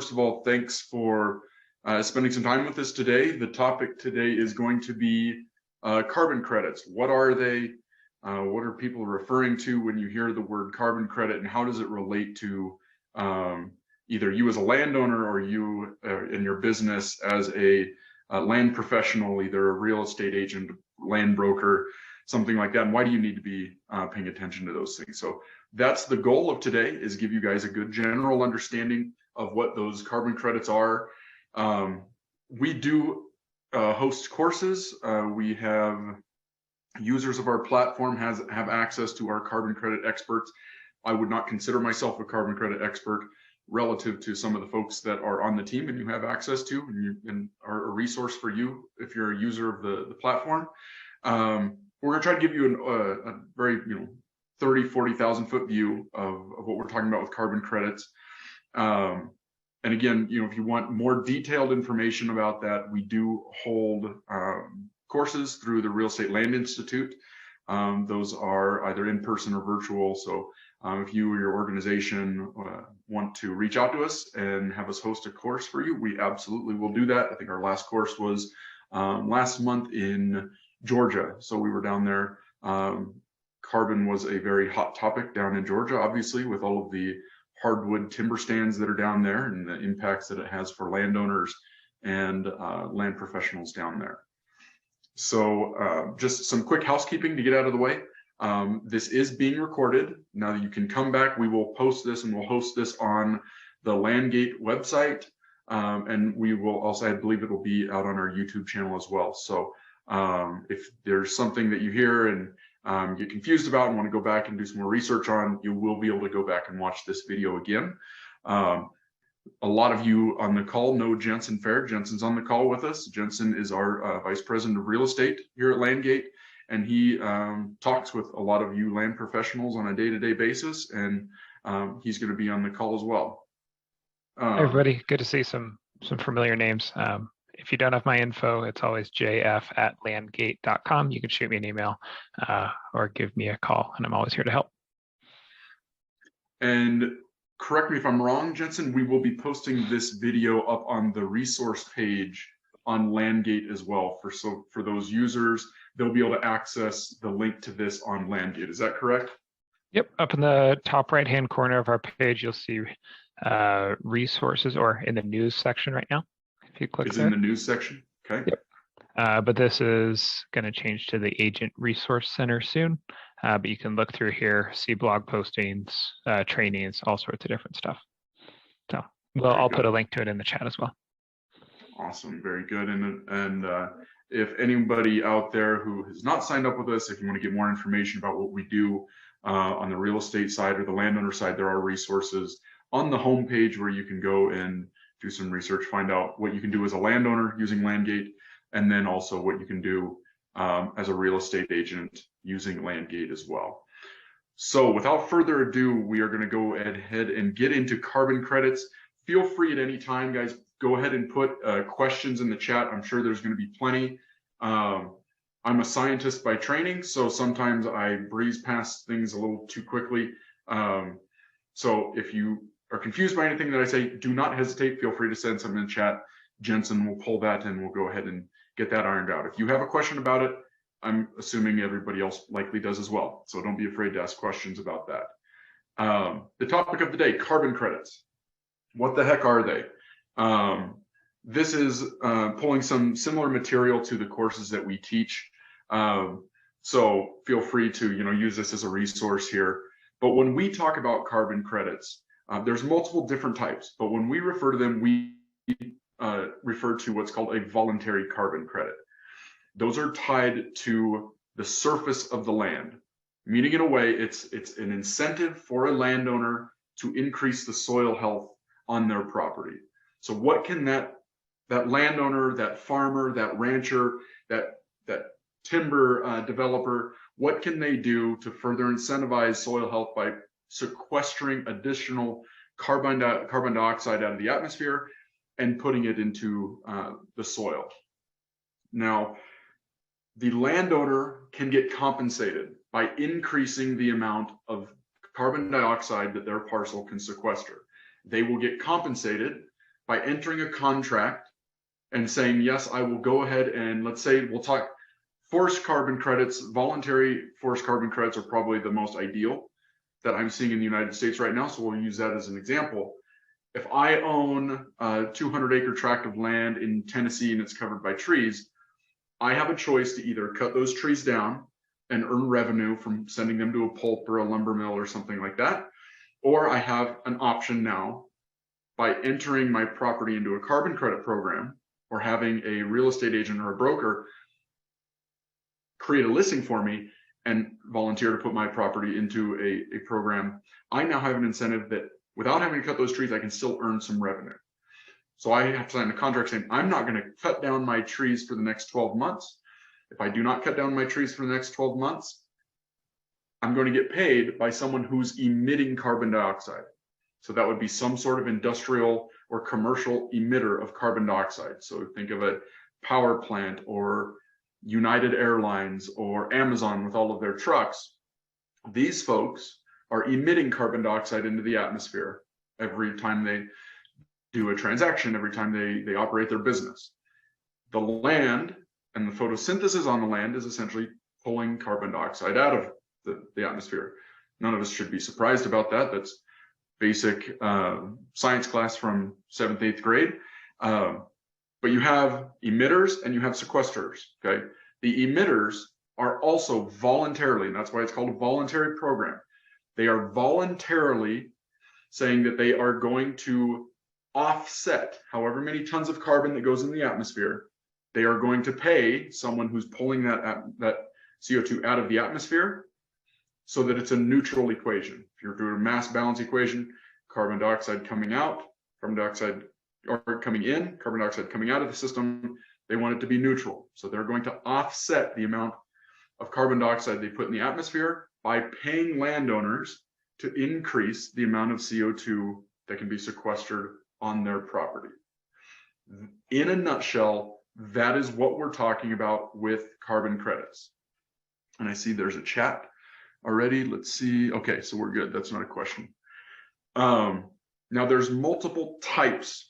first of all, thanks for spending some time with us today. The topic today is going to be carbon credits. What are they? What are people referring to when you hear the word carbon credit, and how does it relate to either you as a landowner or you in your business as a land professional, either a real estate agent, land broker, something like that, and why do you need to be paying attention to those things? So that's the goal of today, is give you guys a good general understanding of what those carbon credits are. We do host courses. We have users of our platform have access to our carbon credit experts. I would not consider myself a carbon credit expert relative to some of the folks that are on the team and you have access to, and are a resource for you if you're a user of the platform. We're going to try to give you a very 30-40,000 foot view of what we're talking about with carbon credits. And again, if you want more detailed information about that, we do hold courses through the Real Estate Land Institute. Those are either in person or virtual. So if you or your organization want to reach out to us and have us host a course for you, we absolutely will do that. I think our last course was last month in Georgia. So we were down there. Carbon was a very hot topic down in Georgia, obviously, with all of the hardwood timber stands that are down there and the impacts that it has for landowners and land professionals down there. So just some quick housekeeping to get out of the way. This is being recorded. Now you can come back. We will post this and we'll host this on the LandGate website. And we will also, I believe it will be out on our YouTube channel as well. So if there's something that you hear and get confused about and want to go back and do some more research on, you will be able to go back and watch this video again. A lot of you on the call know Jensen Fair. Jensen's on the call with us. Jensen is our Vice President of Real Estate here at LandGate, and he talks with a lot of you land professionals on a day-to-day basis, and he's going to be on the call as well. Hey everybody, good to see some familiar names. If you don't have my info, it's always jf@landgate.com. You can shoot me an email or give me a call, and I'm always here to help. And correct me if I'm wrong, Jensen, we will be posting this video up on the resource page on LandGate as well. For those users, they'll be able to access the link to this on LandGate. Is that correct? Yep, up in the top right-hand corner of our page, you'll see resources, or in the news section right now. If you click there. In the news section, okay. Yep. But this is going to change to the Agent Resource Center soon. But you can look through here, see blog postings, trainings, all sorts of different stuff. So I'll put a link to it in the chat as well. Awesome, very good. And if anybody out there who has not signed up with us, if you want to get more information about what we do on the real estate side or the landowner side, there are resources on the homepage where you can go and do some research, find out what you can do as a landowner using LandGate, and then also what you can do as a real estate agent using LandGate as well. So without further ado, we are going to go ahead and get into carbon credits. Feel free at any time, guys, go ahead and put questions in the chat. I'm sure there's going to be plenty. I'm a scientist by training, so sometimes I breeze past things a little too quickly. So if you are confused by anything that I say, do not hesitate. Feel free to send something in the chat. Jensen will pull that and we'll go ahead and get that ironed out. If you have a question about it, I'm assuming everybody else likely does as well. So don't be afraid to ask questions about that. The topic of the day, carbon credits. What the heck are they? This is pulling some similar material to the courses that we teach. So feel free to use this as a resource here. But when we talk about carbon credits, there's multiple different types, but when we refer to them, we refer to what's called a voluntary carbon credit. Those are tied to the surface of the land, meaning in a way it's an incentive for a landowner to increase the soil health on their property. So what can that landowner, that farmer, that rancher, that timber developer, what can they do to further incentivize soil health by sequestering additional carbon dioxide out of the atmosphere and putting it into the soil? Now, the landowner can get compensated by increasing the amount of carbon dioxide that their parcel can sequester. They will get compensated by entering a contract and saying, yes, I will go ahead and, let's say we'll talk forced carbon credits. Voluntary forced carbon credits are probably the most ideal that I'm seeing in the United States right now. So we'll use that as an example. If I own a 200-acre tract of land in Tennessee and it's covered by trees, I have a choice to either cut those trees down and earn revenue from sending them to a pulp or a lumber mill or something like that, or I have an option now by entering my property into a carbon credit program or having a real estate agent or a broker create a listing for me and volunteer to put my property into a program. I now have an incentive that without having to cut those trees, I can still earn some revenue. So I have to sign a contract saying, I'm not going to cut down my trees for the next 12 months. If I do not cut down my trees for the next 12 months, I'm going to get paid by someone who's emitting carbon dioxide. So that would be some sort of industrial or commercial emitter of carbon dioxide. So think of a power plant or United Airlines or Amazon with all of their trucks. These folks are emitting carbon dioxide into the atmosphere every time they do a transaction, every time they operate their business. The land and the photosynthesis on the land is essentially pulling carbon dioxide out of the atmosphere. None of us should be surprised about that. That's basic science class from 7th, 8th grade. But you have emitters and you have sequesters, okay? The emitters are also voluntarily, and that's why it's called a voluntary program. They are voluntarily saying that they are going to offset however many tons of carbon that goes in the atmosphere. They are going to pay someone who's pulling that CO2 out of the atmosphere so that it's a neutral equation. If you're doing a mass balance equation, carbon dioxide coming out, carbon dioxide or coming in, carbon dioxide coming out of the system, they want it to be neutral. So they're going to offset the amount of carbon dioxide they put in the atmosphere by paying landowners to increase the amount of CO2 that can be sequestered on their property. In a nutshell, that is what we're talking about with carbon credits. And I see there's a chat already. Let's see. Okay, so we're good. That's not a question. Now there's multiple types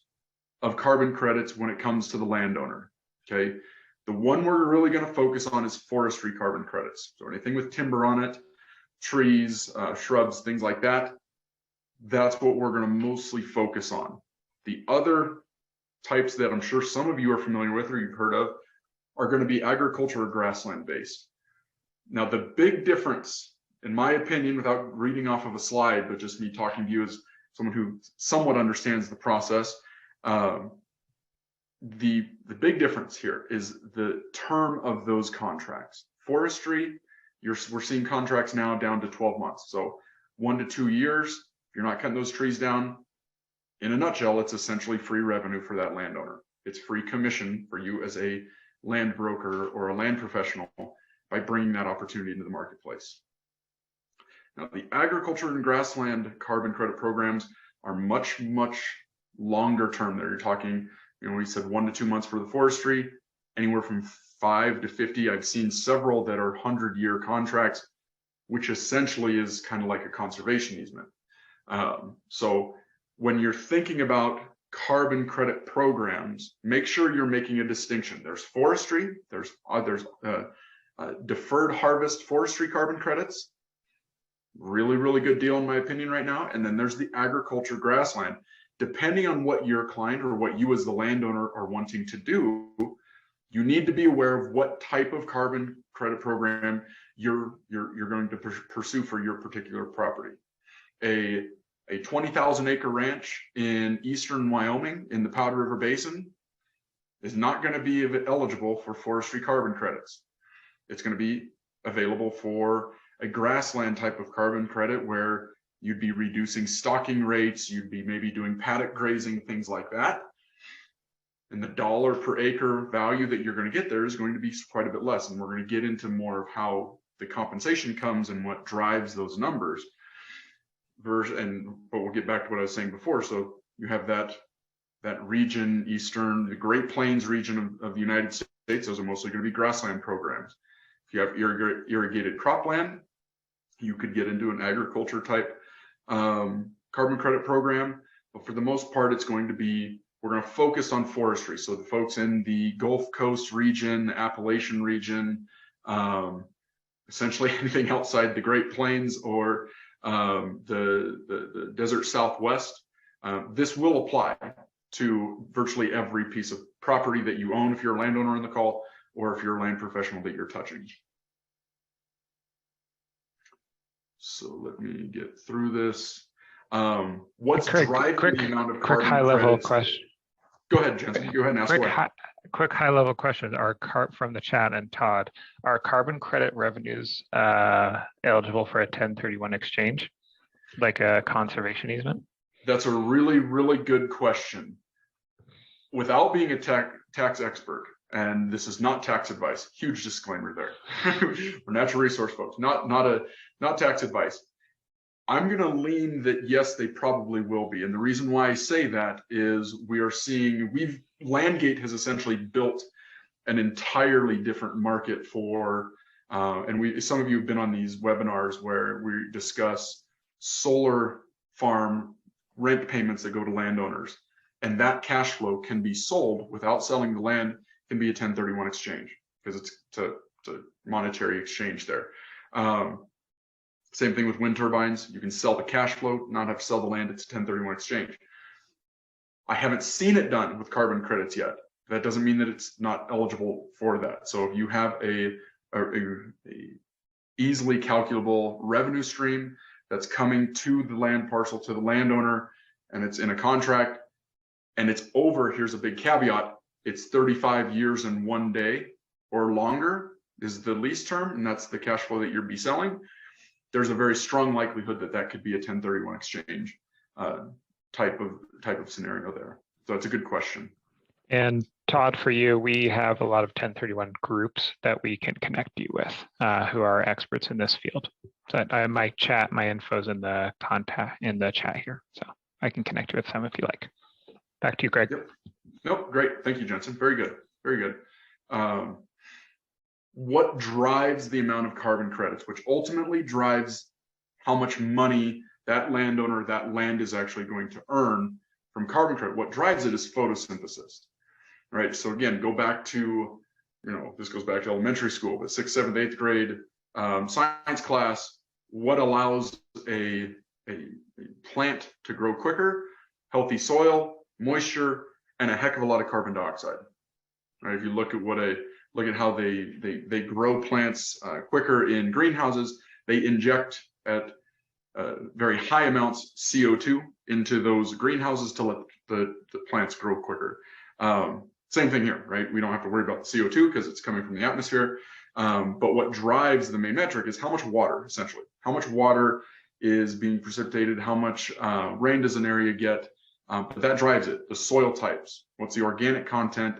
of carbon credits when it comes to the landowner. Okay, the one we're really going to focus on is forestry carbon credits. So anything with timber on it, trees, shrubs, things like that. That's what we're going to mostly focus on. The other types that I'm sure some of you are familiar with or you've heard of are going to be agriculture or grassland based. Now, the big difference, in my opinion, without reading off of a slide, but just me talking to you as someone who somewhat understands the process, the big difference here is the term of those contracts. Forestry, we're seeing contracts now down to 12 months. So 1 to 2 years, if you're not cutting those trees down, in a nutshell, it's essentially free revenue for that landowner. It's free commission for you as a land broker or a land professional by bringing that opportunity into the marketplace. Now, the agriculture and grassland carbon credit programs are much, much longer term there. You're talking, we said 1 to 2 months for the forestry, anywhere from 5 to 50. I've seen several that are 100-year contracts, which essentially is kind of like a conservation easement. So when you're thinking about carbon credit programs, make sure you're making a distinction. There's forestry, there's deferred harvest forestry carbon credits. Really, really good deal in my opinion right now. And then there's the agriculture grassland. Depending on what your client or what you as the landowner are wanting to do, you need to be aware of what type of carbon credit program you're going to pursue for your particular property. A 20,000 acre ranch in eastern Wyoming in the Powder River Basin is not going to be eligible for forestry carbon credits. It's going to be available for a grassland type of carbon credit where you'd be reducing stocking rates, you'd be maybe doing paddock grazing, things like that. And the dollar per acre value that you're going to get there is going to be quite a bit less. And we're going to get into more of how the compensation comes and what drives those numbers. But we'll get back to what I was saying before. So you have that region, the Great Plains region of the United States. Those are mostly going to be grassland programs. If you have irrigated cropland, you could get into an agriculture type carbon credit program. But for the most part, it's going to be we're going to focus on forestry. So the folks in the Gulf Coast region, Appalachian region, essentially anything outside the Great Plains or the desert Southwest, this will apply to virtually every piece of property that you own if you're a landowner on the call, or if you're a land professional that you're touching. So let me get through this. What's driving the amount of carbon high level credits? question. Go ahead, Jensen. Go ahead and ask away. Quick high level question from the chat and Todd. Are carbon credit revenues eligible for a 1031 exchange, like a conservation easement? That's a really, really good question. Without being a tax expert, and this is not tax advice, huge disclaimer there. We're natural resource folks, not tax advice. I'm going to lean that yes, they probably will be. And the reason why I say that is we are seeing, LandGate has essentially built an entirely different market for, and some of you have been on these webinars where we discuss solar farm rent payments that go to landowners. And that cash flow can be sold without selling the land, can be a 1031 exchange because it's a monetary exchange there. Same thing with wind turbines. You can sell the cash flow, not have to sell the land. It's a 1031 exchange. I haven't seen it done with carbon credits yet. That doesn't mean that it's not eligible for that. So if you have a easily calculable revenue stream that's coming to the land parcel, to the landowner, and it's in a contract, and it's over, here's a big caveat, it's 35 years and 1 day or longer is the lease term, and that's the cash flow that you'll be selling. There's a very strong likelihood that that could be a 1031 exchange type of scenario there. So it's a good question. And Todd, for you, we have a lot of 1031 groups that we can connect you with who are experts in this field. So my info's in the chat here, so I can connect you with some if you like. Back to you, Greg. Yep. Nope, great. Thank you, Jensen. Very good. Very good. What drives the amount of carbon credits, which ultimately drives how much money that landowner, that land is actually going to earn from carbon credit? What drives it is photosynthesis, right? So again, go back to, this goes back to elementary school, but 6th, 7th, 8th grade science class. What allows a plant to grow quicker? Healthy soil, moisture, and a heck of a lot of carbon dioxide. Right? If you look at how they grow plants quicker in greenhouses, they inject at very high amounts CO2 into those greenhouses to let the plants grow quicker. Same thing here, right? We don't have to worry about the CO2 because it's coming from the atmosphere. But what drives the main metric is how much water, essentially. How much water is being precipitated, how much rain does an area get, but that drives it. The soil types, what's the organic content,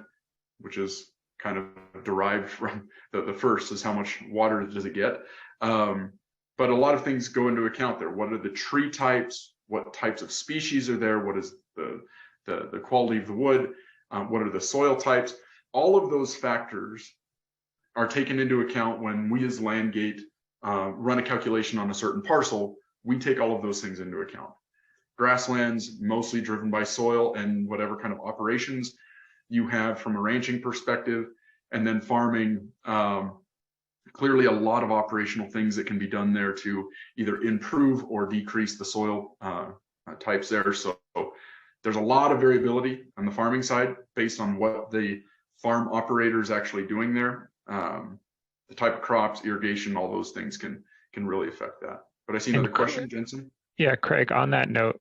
which is kind of derived from the first, is how much water does it get. But a lot of things go into account there. What are the tree types? What types of species are there? What is the quality of the wood? What are the soil types? All of those factors are taken into account when we as LandGate run a calculation on a certain parcel. We take all of those things into account. Grasslands, mostly driven by soil and whatever kind of operations you have from a ranching perspective, and then farming, clearly a lot of operational things that can be done there to either improve or decrease the soil types there. So there's a lot of variability on the farming side based on what the farm operator is actually doing there. The type of crops, irrigation, all those things can really affect that. But I see another question, Jensen. Yeah, Craig, on that note,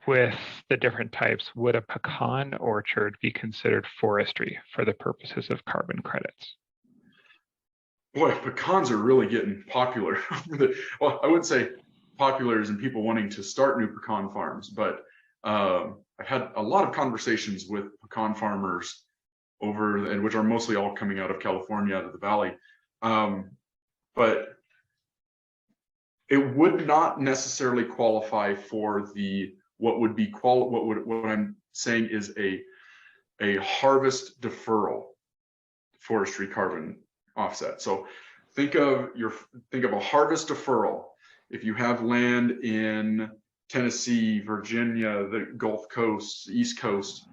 with the different types, would a pecan orchard be considered forestry for the purposes of carbon credits? Boy, pecans are really getting popular. Well, I wouldn't say popular as in people wanting to start new pecan farms, but I've had a lot of conversations with pecan farmers and which are mostly all coming out of California, out of the valley. But it would not necessarily qualify for what I'm saying is a harvest deferral forestry carbon offset. So think of a harvest deferral. If you have land in Tennessee, Virginia, the Gulf Coast, East Coast,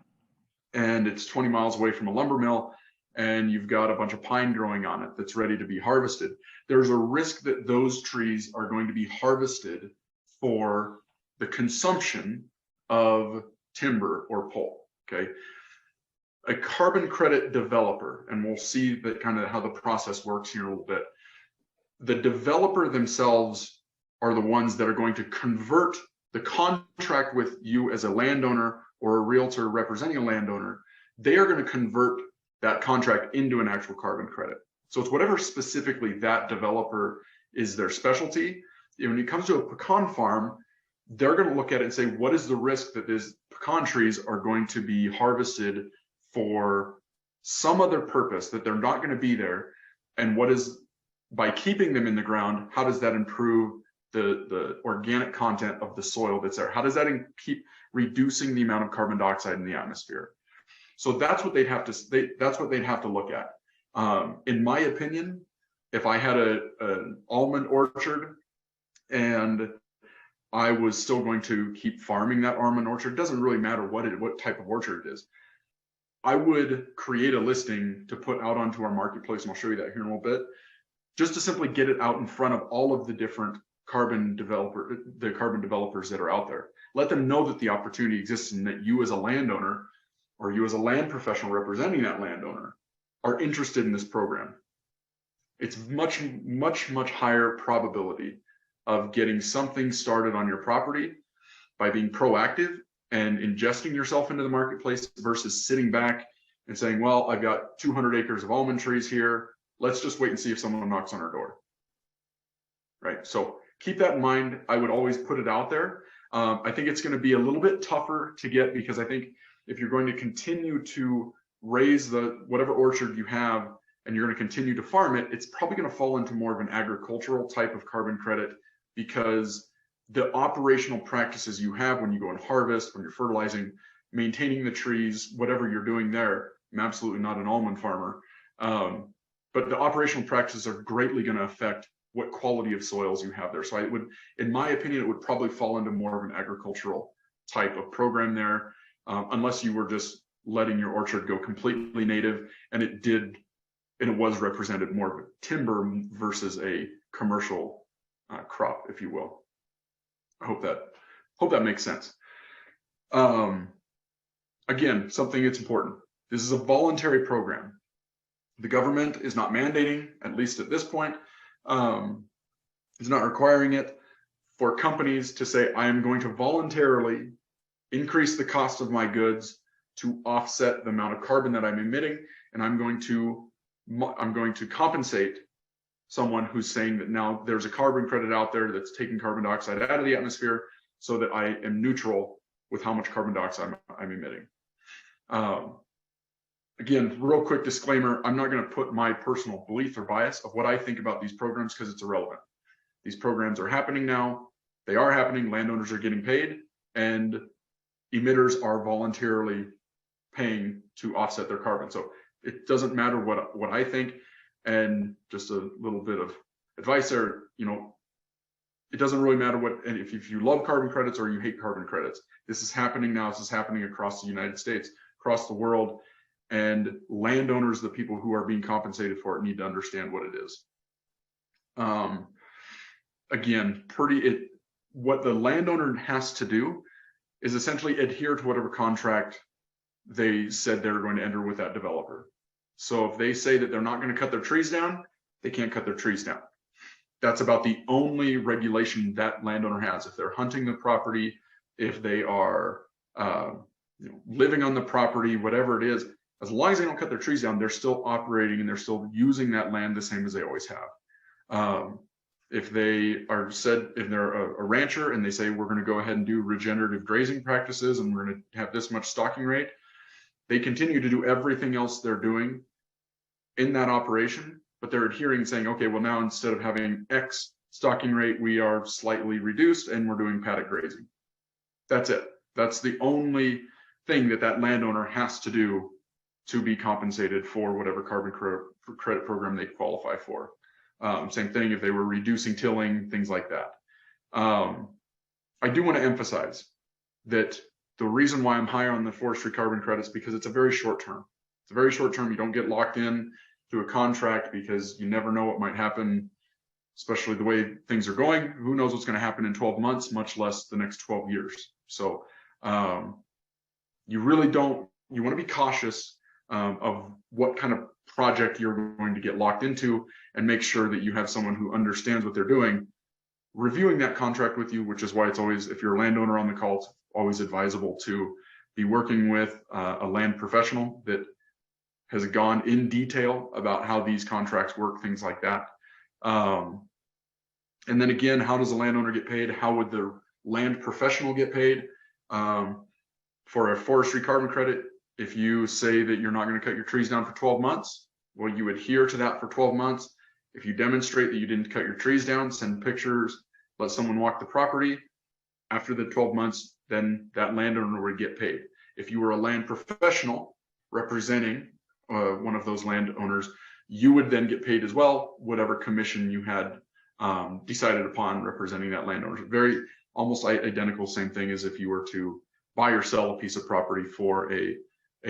and it's 20 miles away from a lumber mill, and you've got a bunch of pine growing on it that's ready to be harvested, there's a risk that those trees are going to be harvested for the consumption of timber or pulp, okay? A carbon credit developer, and we'll see that kind of how the process works here a little bit. The developer themselves are the ones that are going to convert the contract with you as a landowner or a realtor representing a landowner. They are going to convert that contract into an actual carbon credit. So it's whatever specifically that developer is their specialty. When it comes to a pecan farm, they're going to look at it and say, what is the risk that these pecan trees are going to be harvested for some other purpose, that they're not going to be there? And what is, by keeping them in the ground, how does that improve the organic content of the soil that's there? How does that keep reducing the amount of carbon dioxide in the atmosphere? So that's what they'd have to look at. In my opinion, if I had an almond orchard and I was still going to keep farming that almond orchard, it doesn't really matter what type of orchard it is, I would create a listing to put out onto our marketplace, and I'll show you that here in a little bit, just to simply get it out in front of all of the different carbon developers that are out there. Let them know that the opportunity exists and that you as a landowner or you as a land professional representing that landowner are interested in this program. It's much, much, much higher probability of getting something started on your property by being proactive and ingesting yourself into the marketplace versus sitting back and saying, well, I've got 200 acres of almond trees here. Let's just wait and see if someone knocks on our door. Right. So keep that in mind. I would always put it out there. I think it's going to be a little bit tougher to get, because I think if you're going to continue to raise whatever orchard you have and you're going to continue to farm it, it's probably going to fall into more of an agricultural type of carbon credit, because the operational practices you have when you go and harvest, when you're fertilizing, maintaining the trees, whatever you're doing there. I'm absolutely not an almond farmer, but the operational practices are greatly going to affect what quality of soils you have there. So I would, in my opinion, it would probably fall into more of an agricultural type of program there, unless you were just letting your orchard go completely native and it was represented more of a timber versus a commercial crop, if you will. I hope that makes sense. Again, something that's important. This is a voluntary program. The government is not mandating, at least at this point, is not requiring it for companies to say, I am going to voluntarily increase the cost of my goods to offset the amount of carbon that I'm emitting, and I'm going to compensate someone who's saying that now there's a carbon credit out there that's taking carbon dioxide out of the atmosphere so that I am neutral with how much carbon dioxide I'm emitting. Again, real quick disclaimer, I'm not going to put my personal belief or bias of what I think about these programs, because it's irrelevant. These programs are happening now. They are happening. Landowners are getting paid, and emitters are voluntarily paying to offset their carbon. So it doesn't matter what I think. And just a little bit of advice there, it doesn't really matter and if you love carbon credits or you hate carbon credits, this is happening now. This is happening across the United States, across the world, and landowners, the people who are being compensated for it, need to understand what it is. Again, what the landowner has to do is essentially adhere to whatever contract they said they're going to enter with that developer. So if they say that they're not going to cut their trees down, they can't cut their trees down. That's about the only regulation that landowner has. If they're hunting the property, if they are living on the property, whatever it is, as long as they don't cut their trees down, they're still operating and they're still using that land the same as they always have. If they're a rancher and they say, we're going to go ahead and do regenerative grazing practices and we're going to have this much stocking rate, they continue to do everything else they're doing in that operation, but they're adhering, saying, okay, well, now instead of having X stocking rate, we are slightly reduced and we're doing paddock grazing. That's it. That's the only thing that landowner has to do to be compensated for whatever carbon credit program they qualify for. Same thing if they were reducing tilling, things like that. I do want to emphasize that the reason why I'm high on the forestry carbon credits, because it's a very short term. It's a very short term. You don't get locked in to a contract because you never know what might happen, especially the way things are going. Who knows what's going to happen in 12 months, much less the next 12 years. So you really don't, you want to be cautious of what kind of project you're going to get locked into, and make sure that you have someone who understands what they're doing reviewing that contract with you, which is why it's always, if you're a landowner on the call, it's always advisable to be working with a land professional that has gone in detail about how these contracts work, things like that. And then again, how does a landowner get paid? How would the land professional get paid? For a forestry carbon credit, if you say that you're not going to cut your trees down for 12 months, well, you adhere to that for 12 months. If you demonstrate that you didn't cut your trees down, send pictures, let someone walk the property. After the 12 months, then that landowner would get paid. If you were a land professional representing one of those landowners, you would then get paid as well, whatever commission you had decided upon representing that landowner. Very almost identical, same thing as if you were to buy or sell a piece of property for a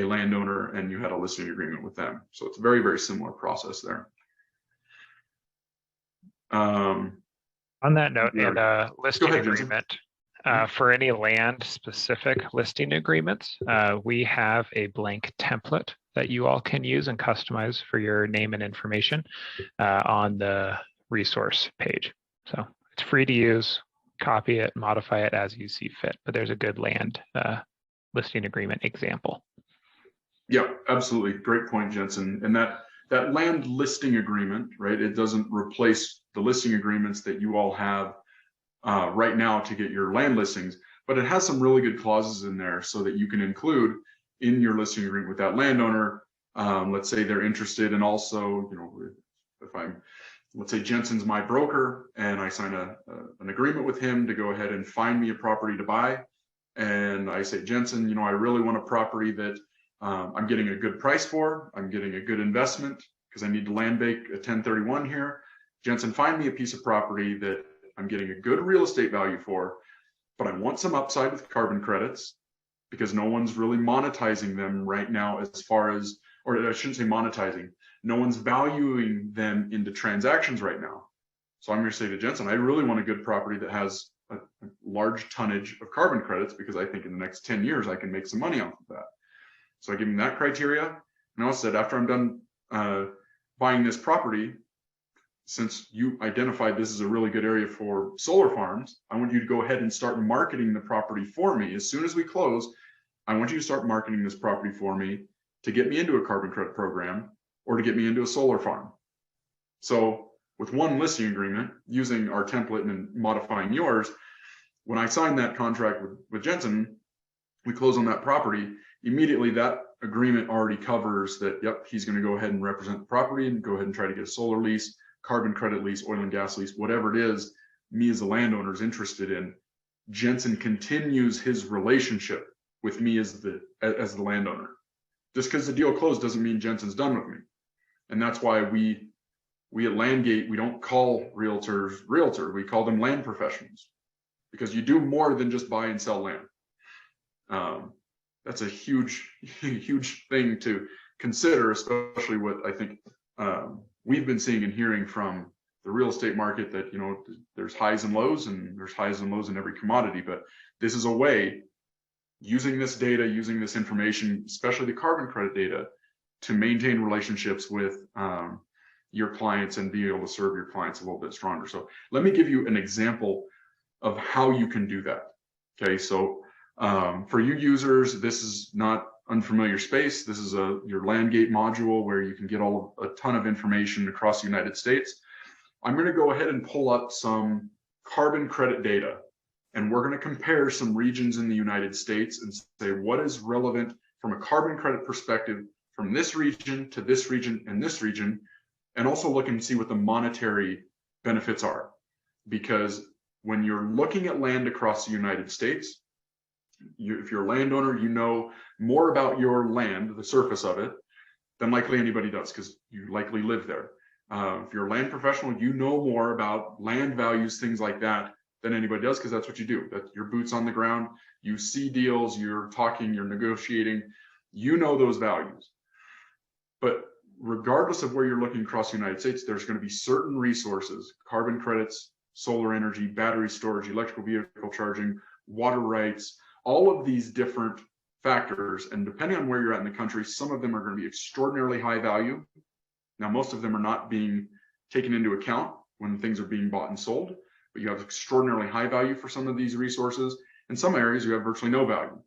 landowner and you had a listing agreement with them. So it's a very, very similar process there. On that note, in a listing ahead, agreement, for any land specific listing agreements, we have a blank template that you all can use and customize for your name and information on the resource page. So it's free to use, copy it, modify it as you see fit, but there's a good land listing agreement example. Yeah, absolutely. Great point, Jensen. And that land listing agreement, right? It doesn't replace the listing agreements that you all have right now to get your land listings, but it has some really good clauses in there so that you can include in your listing agreement with that landowner. Let's say they're interested in also, if let's say Jensen's my broker and I sign an agreement with him to go ahead and find me a property to buy. And I say, Jensen, I really want a property that I'm getting a good price for, I'm getting a good investment because I need to land bank a 1031 here. Jensen, find me a piece of property that I'm getting a good real estate value for, but I want some upside with carbon credits because no one's really monetizing them right now as far as, or I shouldn't say monetizing, no one's valuing them into transactions right now. So I'm going to say to Jensen, I really want a good property that has a large tonnage of carbon credits because I think in the next 10 years I can make some money off of that. So I give him that criteria. And I said, after I'm done buying this property, since you identified this is a really good area for solar farms, I want you to go ahead and start marketing the property for me. As soon as we close, I want you to start marketing this property for me to get me into a carbon credit program or to get me into a solar farm. So with one listing agreement, using our template and modifying yours, when I signed that contract with Jensen, we close on that property, immediately that agreement already covers that, yep, he's going to go ahead and represent the property and go ahead and try to get a solar lease, carbon credit lease, oil and gas lease, whatever it is me as a landowner is interested in. Jensen continues his relationship with me as the landowner. Just because the deal closed doesn't mean Jensen's done with me. And that's why we at LandGate, we don't call realtors, we call them land professionals, because you do more than just buy and sell land. That's a huge, huge thing to consider, especially what I think we've been seeing and hearing from the real estate market, that there's highs and lows, and there's highs and lows in every commodity. But this is a way, using this data, using this information, especially the carbon credit data, to maintain relationships with your clients and be able to serve your clients a little bit stronger. So let me give you an example of how you can do that. Okay, so for you users, this is not unfamiliar space. This is your LandGate module where you can get a ton of information across the United States. I'm going to go ahead and pull up some carbon credit data, and we're going to compare some regions in the United States and say what is relevant from a carbon credit perspective from this region to this region and this region, and also look and see what the monetary benefits are. Because when you're looking at land across the United States, if you're a landowner, you know more about your land, the surface of it, than likely anybody does, because you likely live there. If you're a land professional, you know more about land values, things like that, than anybody does, because that's what you do. That's your boots on the ground. You see deals, you're talking, you're negotiating, you know those values. But regardless of where you're looking across the United States, there's going to be certain resources, carbon credits, solar energy, battery storage, electrical vehicle charging, water rights, all of these different factors. And depending on where you're at in the country, some of them are going to be extraordinarily high value. Now, most of them are not being taken into account when things are being bought and sold, but you have extraordinarily high value for some of these resources. In some areas, you have virtually no value.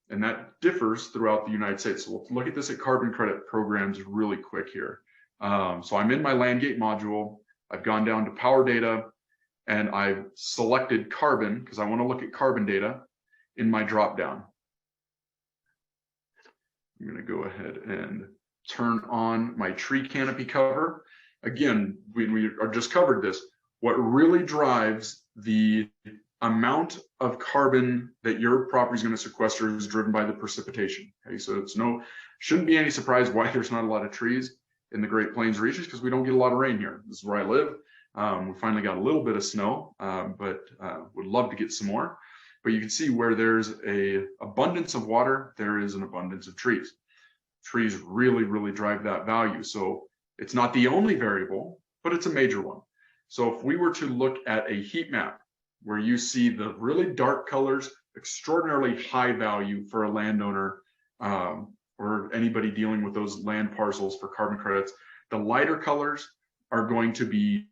And that differs throughout the United States. So we'll look at this at carbon credit programs really quick here. So I'm in my LandGate module. I've gone down to power data and I've selected carbon because I want to look at carbon data in my dropdown. I'm going to go ahead and turn on my tree canopy cover. Again, we just covered this. What really drives the amount of carbon that your property is going to sequester is driven by the precipitation. Okay, so shouldn't be any surprise why there's not a lot of trees in the Great Plains regions, because we don't get a lot of rain here. This is where I live. We finally got a little bit of snow, but would love to get some more. But you can see where there's an abundance of water, there is an abundance of trees. Trees really, really drive that value. So it's not the only variable, but it's a major one. So if we were to look at a heat map where you see the really dark colors, extraordinarily high value for a landowner or anybody dealing with those land parcels for carbon credits, the lighter colors are going to be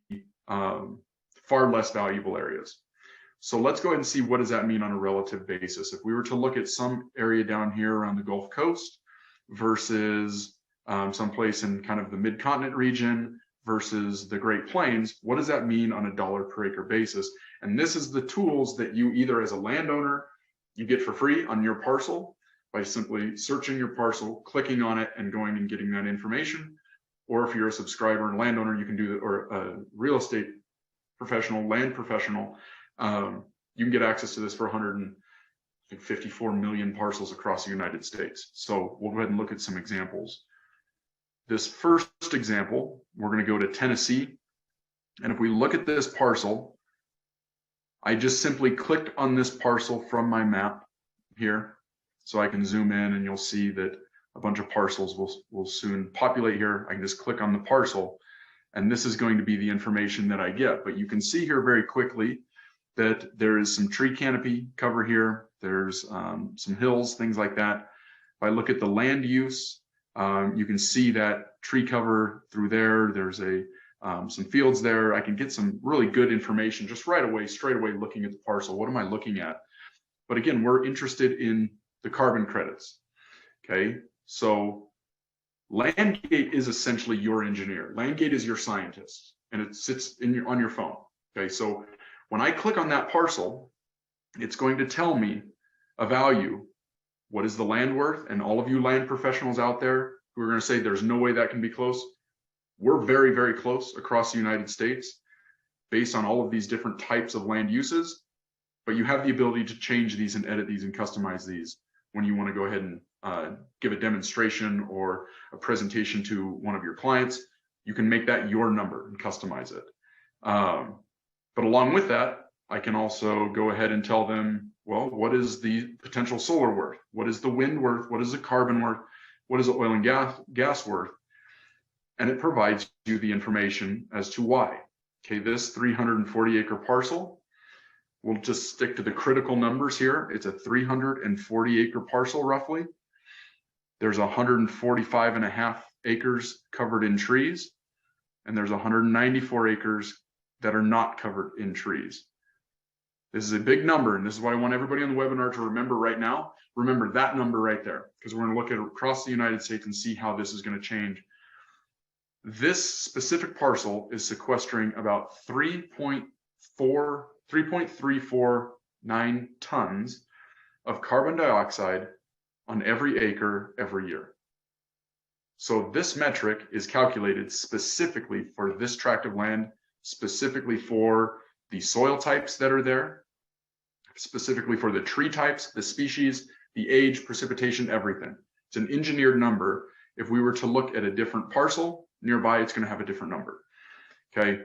far less valuable areas. So let's go ahead and see what does that mean on a relative basis. If we were to look at some area down here around the Gulf Coast versus someplace in kind of the mid-continent region versus the Great Plains, what does that mean on a dollar per acre basis? And this is the tools that you either as a landowner, you get for free on your parcel by simply searching your parcel, clicking on it and going and getting that information. Or if you're a subscriber and landowner, you can do that, or a real estate professional, land professional, you can get access to this for 154 million parcels across the United States. So we'll go ahead and look at some examples. This first example, we're going to go to Tennessee. And if we look at this parcel, I just simply clicked on this parcel from my map here. So I can zoom in and you'll see that a bunch of parcels will soon populate here. I can just click on the parcel and this is going to be the information that I get. But you can see here very quickly that there is some tree canopy cover here. There's some hills, things like that. If I look at the land use, you can see that tree cover through there. There's some fields there. I can get some really good information just right away, straight away looking at the parcel. What am I looking at? But again, we're interested in the carbon credits. Okay, so LandGate is essentially your engineer. LandGate is your scientist, and it sits on your phone. Okay, so when I click on that parcel, it's going to tell me a value. What is the land worth? And all of you land professionals out there who are going to say there's no way that can be close, we're very, very close across the United States based on all of these different types of land uses. But you have the ability to change these and edit these and customize these when you want to go ahead and give a demonstration or a presentation to one of your clients. You can make that your number and customize it. But along with that, I can also go ahead and tell them, well, what is the potential solar worth? What is the wind worth? What is the carbon worth? What is the oil and gas worth? And it provides you the information as to why. Okay, this 340 acre parcel, we'll just stick to the critical numbers here. It's a 340 acre parcel roughly. There's 145.5 acres covered in trees, and there's 194 acres that are not covered in trees. This is a big number, and this is what I want everybody on the webinar to remember right now. Remember that number right there, because we're going to look at it across the United States and see how this is going to change. This specific parcel is sequestering about 3.349 tons of carbon dioxide on every acre every year. So this metric is calculated specifically for this tract of land, specifically for the soil types that are there, specifically for the tree types, the species, the age, precipitation, everything. It's an engineered number. If we were to look at a different parcel nearby, it's going to have a different number. Okay.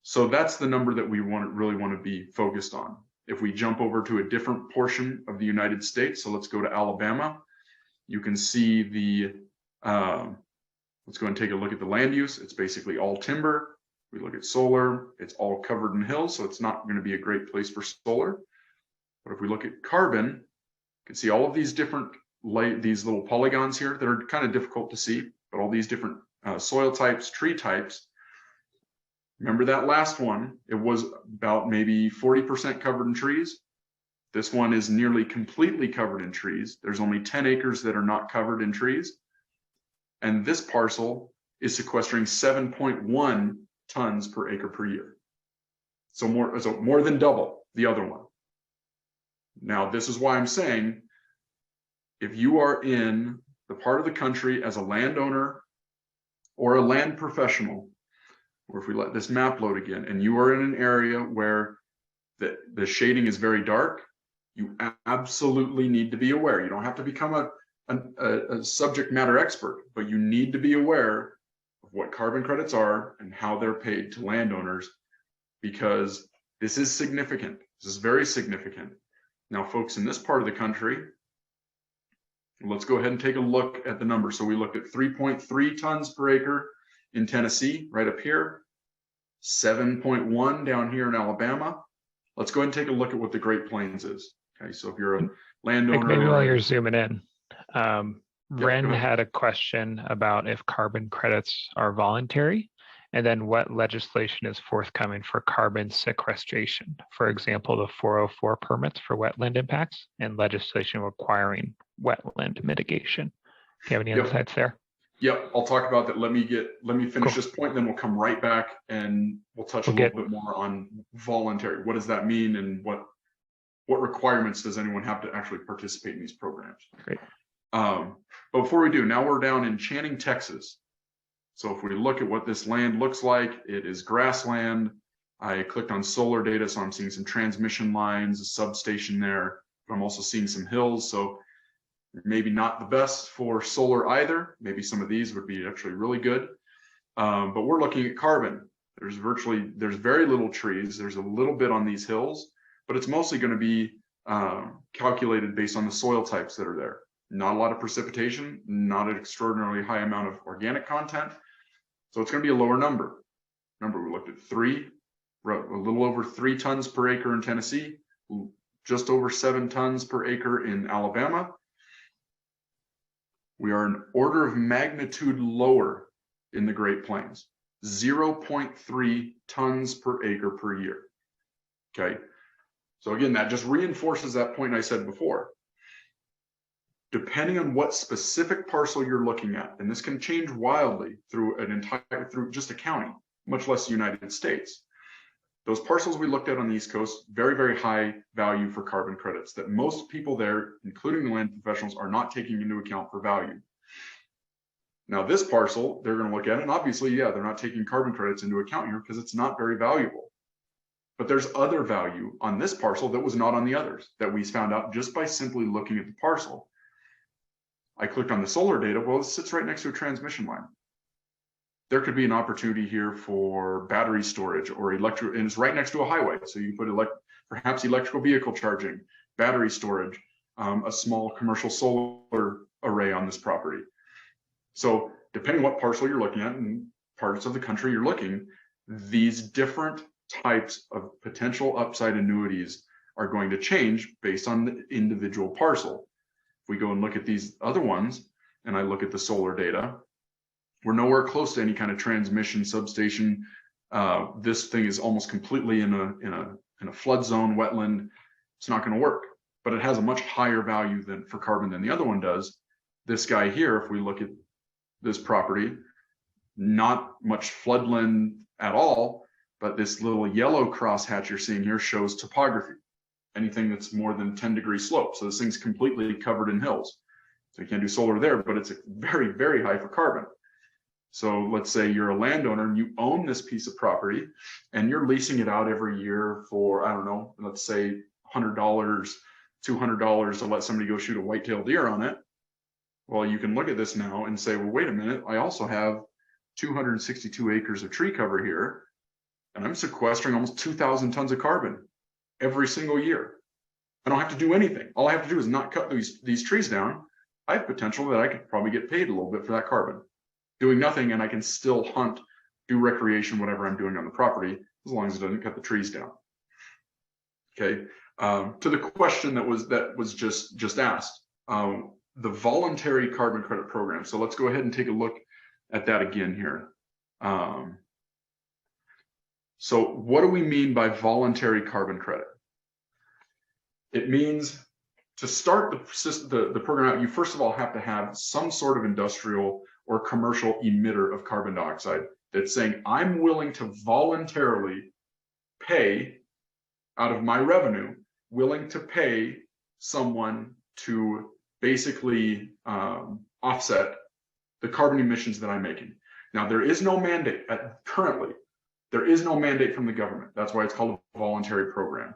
So that's the number that we really want to be focused on. If we jump over to a different portion of the United States, so let's go to Alabama, you can see the, let's go and take a look at the land use. It's basically all timber. We look at solar, it's all covered in hills, so it's not going to be a great place for solar. But if we look at carbon, you can see all of these different these little polygons here that are kind of difficult to see, but all these different soil types, tree types. Remember that last one, it was about maybe 40% covered in trees. This one is nearly completely covered in trees. There's only 10 acres that are not covered in trees. And this parcel is sequestering 7.1 tons per acre per year. So more than double the other one. Now, this is why I'm saying, if you are in the part of the country as a landowner or a land professional, or if we let this map load again, and you are in an area where the shading is very dark, you absolutely need to be aware. You don't have to become a subject matter expert, but you need to be aware of what carbon credits are and how they're paid to landowners, because this is significant. This is very significant. Now, folks, in this part of the country, let's go ahead and take a look at the numbers. So we looked at 3.3 tons per acre in Tennessee, right up here, 7.1 down here in Alabama. Let's go ahead and take a look at what the Great Plains is. Okay, so if you're a landowner, maybe while you're zooming in, Ren go ahead. had a question about if carbon credits are voluntary, and then what legislation is forthcoming for carbon sequestration. For example, the 404 permits for wetland impacts and legislation requiring wetland mitigation. Do you have any insights there? Yep, I'll talk about that. Let me finish this point, then we'll come right back and we'll touch a little bit more on voluntary. What does that mean, and what requirements does anyone have to actually participate in these programs? Great. But before we do, now we're down in Channing, Texas. So if we look at what this land looks like, it is grassland. I clicked on solar data, so I'm seeing some transmission lines, a substation there, but I'm also seeing some hills. So maybe not the best for solar either. Maybe some of these would be actually really good. But we're looking at carbon. There's very little trees. There's a little bit on these hills, but it's mostly going to be calculated based on the soil types that are there. Not a lot of precipitation, not an extraordinarily high amount of organic content. So it's going to be a lower number. Remember, we looked at a little over 3 tons per acre in Tennessee, just over 7 tons per acre in Alabama. We are an order of magnitude lower in the Great Plains, 0.3 tons per acre per year. Okay. So again, that just reinforces that point I said before. Depending on what specific parcel you're looking at, and this can change wildly through just a county, much less the United States. Those parcels we looked at on the East Coast, very, very high value for carbon credits that most people there, including the land professionals, are not taking into account for value. Now this parcel, they're going to look at it, and obviously, yeah, they're not taking carbon credits into account here because it's not very valuable. But there's other value on this parcel that was not on the others, that we found out just by simply looking at the parcel. I clicked on the solar data. Well, it sits right next to a transmission line. There could be an opportunity here for battery storage or electric, and it's right next to a highway. So you put perhaps electrical vehicle charging, battery storage, a small commercial solar array on this property. So depending what parcel you're looking at and parts of the country you're looking, these different types of potential upside annuities are going to change based on the individual parcel. If we go and look at these other ones, and I look at the solar data, we're nowhere close to any kind of transmission substation. This thing is almost completely in a flood zone, wetland. It's not going to work, but it has a much higher value for carbon than the other one does. This guy here, if we look at this property, not much floodland at all, but this little yellow crosshatch you're seeing here shows topography. Anything that's more than 10-degree slope. So this thing's completely covered in hills. So you can't do solar there, but it's very, very high for carbon. So let's say you're a landowner and you own this piece of property and you're leasing it out every year for, I don't know, let's say $100, $200 to let somebody go shoot a white-tailed deer on it. Well, you can look at this now and say, well, wait a minute, I also have 262 acres of tree cover here. and I'm sequestering almost 2,000 tons of carbon every single year. I don't have to do anything. All I have to do is not cut these trees down. I have potential that I could probably get paid a little bit for that carbon. Doing nothing, and I can still hunt, do recreation, whatever I'm doing on the property, as long as it doesn't cut the trees down. Okay. To the question that was just asked, the voluntary carbon credit program. So let's go ahead and take a look at that again here. So what do we mean by voluntary carbon credit? It means to start the program out, you first of all have to have some sort of industrial or commercial emitter of carbon dioxide that's saying, I'm willing to voluntarily pay out of my revenue, willing to pay someone to basically offset the carbon emissions that I'm making. Now, there is no mandate currently. There is no mandate from the government. That's why it's called a voluntary program.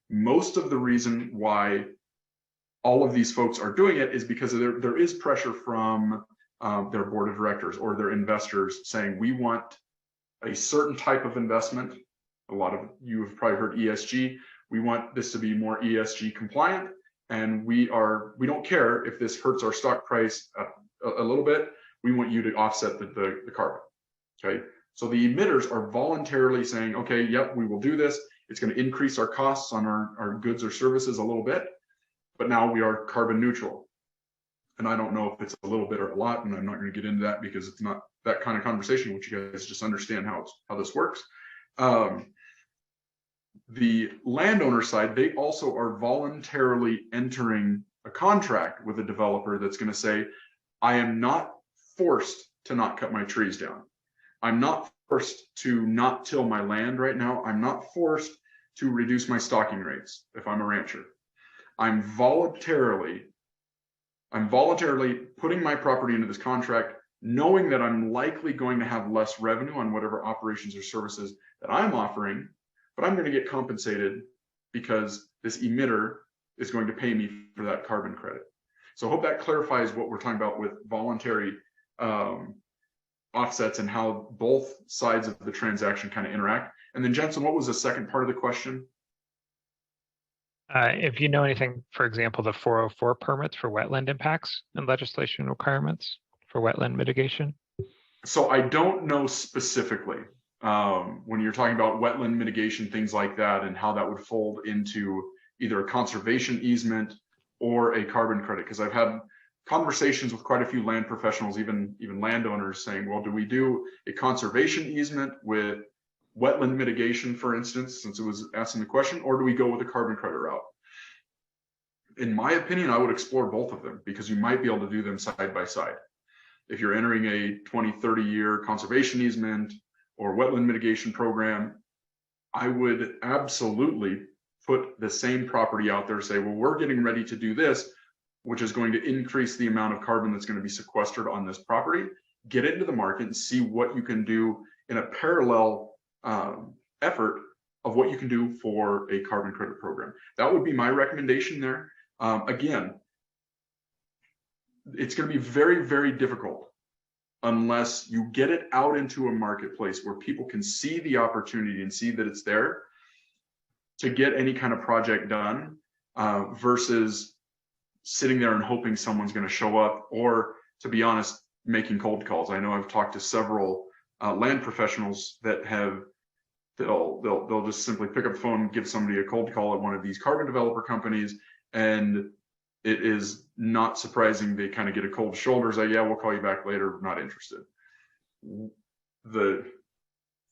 Most of the reason why all of these folks are doing it is because there is pressure from their board of directors or their investors saying, we want a certain type of investment. A lot of you have probably heard ESG. We want this to be more ESG compliant, and we don't care if this hurts our stock price a little bit. We want you to offset the carbon. Okay, so the emitters are voluntarily saying, okay, yep, we will do this. It's going to increase our costs on our goods or services a little bit, but now we are carbon neutral. And I don't know if it's a little bit or a lot, and I'm not going to get into that because it's not that kind of conversation, which you guys just understand how this works. The landowner side, they also are voluntarily entering a contract with a developer that's going to say, I am not forced to not cut my trees down. I'm not forced to not till my land right now. I'm not forced to reduce my stocking rates if I'm a rancher. I'm voluntarily putting my property into this contract, knowing that I'm likely going to have less revenue on whatever operations or services that I'm offering, but I'm going to get compensated because this emitter is going to pay me for that carbon credit. So I hope that clarifies what we're talking about with voluntary offsets and how both sides of the transaction kind of interact. And then Jensen, what was the second part of the question? If you know anything, for example, the 404 permits for wetland impacts and legislation requirements for wetland mitigation. So I don't know specifically when you're talking about wetland mitigation, things like that, and how that would fold into either a conservation easement or a carbon credit. Because I've had conversations with quite a few land professionals, even landowners, saying, well, do we do a conservation easement with wetland mitigation, for instance, since it was asking the question, or do we go with a carbon credit route? In my opinion, I would explore both of them because you might be able to do them side by side. If you're entering a 20, 30-year conservation easement or wetland mitigation program, I would absolutely put the same property out there, say, well, we're getting ready to do this, which is going to increase the amount of carbon that's going to be sequestered on this property. Get into the market and see what you can do in a parallel effort of what you can do for a carbon credit program. That would be my recommendation there. Again, it's going to be very, very difficult unless you get it out into a marketplace where people can see the opportunity and see that it's there to get any kind of project done versus sitting there and hoping someone's going to show up, or, to be honest, making cold calls. I know I've talked to several land professionals that have, they'll just simply pick up the phone, give somebody a cold call at one of these carbon developer companies, and it is not surprising they kind of get a cold shoulder, say, yeah, we'll call you back later, not interested. From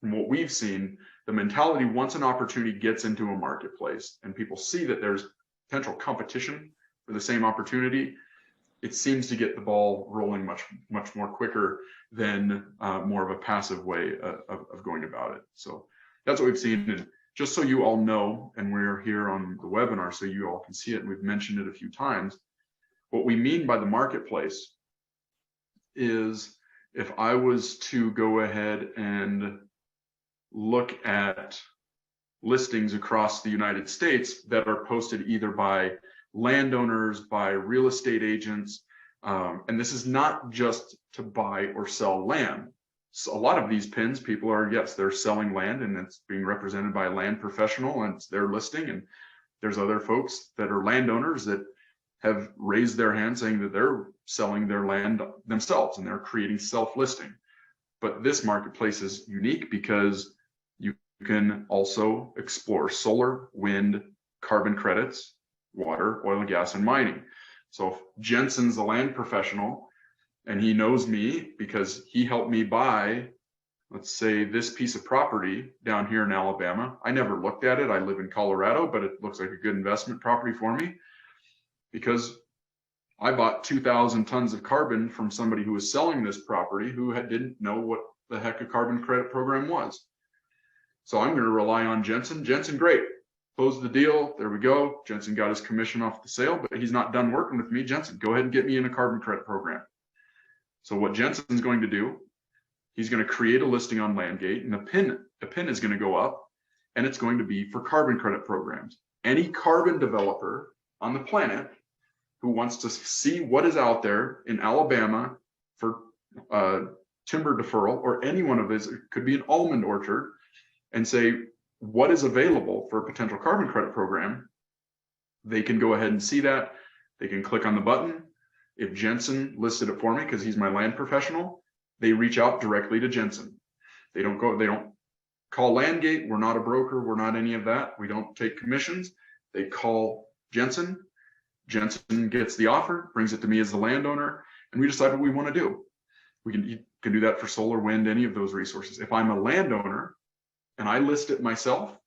what we've seen, the mentality, once an opportunity gets into a marketplace and people see that there's potential competition for the same opportunity, it seems to get the ball rolling much more quicker than more of a passive way of going about it. So that's what we've seen. And just so you all know, and we're here on the webinar so you all can see it, and we've mentioned it a few times, what we mean by the marketplace is if I was to go ahead and look at listings across the United States that are posted either by landowners, by real estate agents, and this is not just to buy or sell land. So a lot of these pins, people are, yes, they're selling land and it's being represented by a land professional and it's their listing. And there's other folks that are landowners that have raised their hand saying that they're selling their land themselves and they're creating self-listing. But this marketplace is unique because you can also explore solar, wind, carbon credits, water, oil and gas, and mining. So if Jensen's a land professional and he knows me because he helped me buy, let's say, this piece of property down here in Alabama. I never looked at it. I live in Colorado, but it looks like a good investment property for me because I bought 2,000 tons of carbon from somebody who was selling this property who didn't know what the heck a carbon credit program was. So I'm going to rely on Jensen. Jensen, great. Close the deal. There we go. Jensen got his commission off the sale, but he's not done working with me. Jensen, go ahead and get me in a carbon credit program. So what Jensen's going to do, he's going to create a listing on LandGate, and the pin is going to go up, and it's going to be for carbon credit programs. Any carbon developer on the planet who wants to see what is out there in Alabama for timber deferral, or any one of his, it could be an almond orchard, and say what is available for a potential carbon credit program, they can go ahead and see that. They can click on the button. If Jensen listed it for me because he's my land professional, they reach out directly to Jensen. They don't call LandGate. We're not a broker. We're not any of that. We don't take commissions. They call Jensen. Jensen gets the offer, brings it to me as the landowner, and we decide what we want to do. You can do that for solar, wind, any of those resources. If I'm a landowner and I list it myself,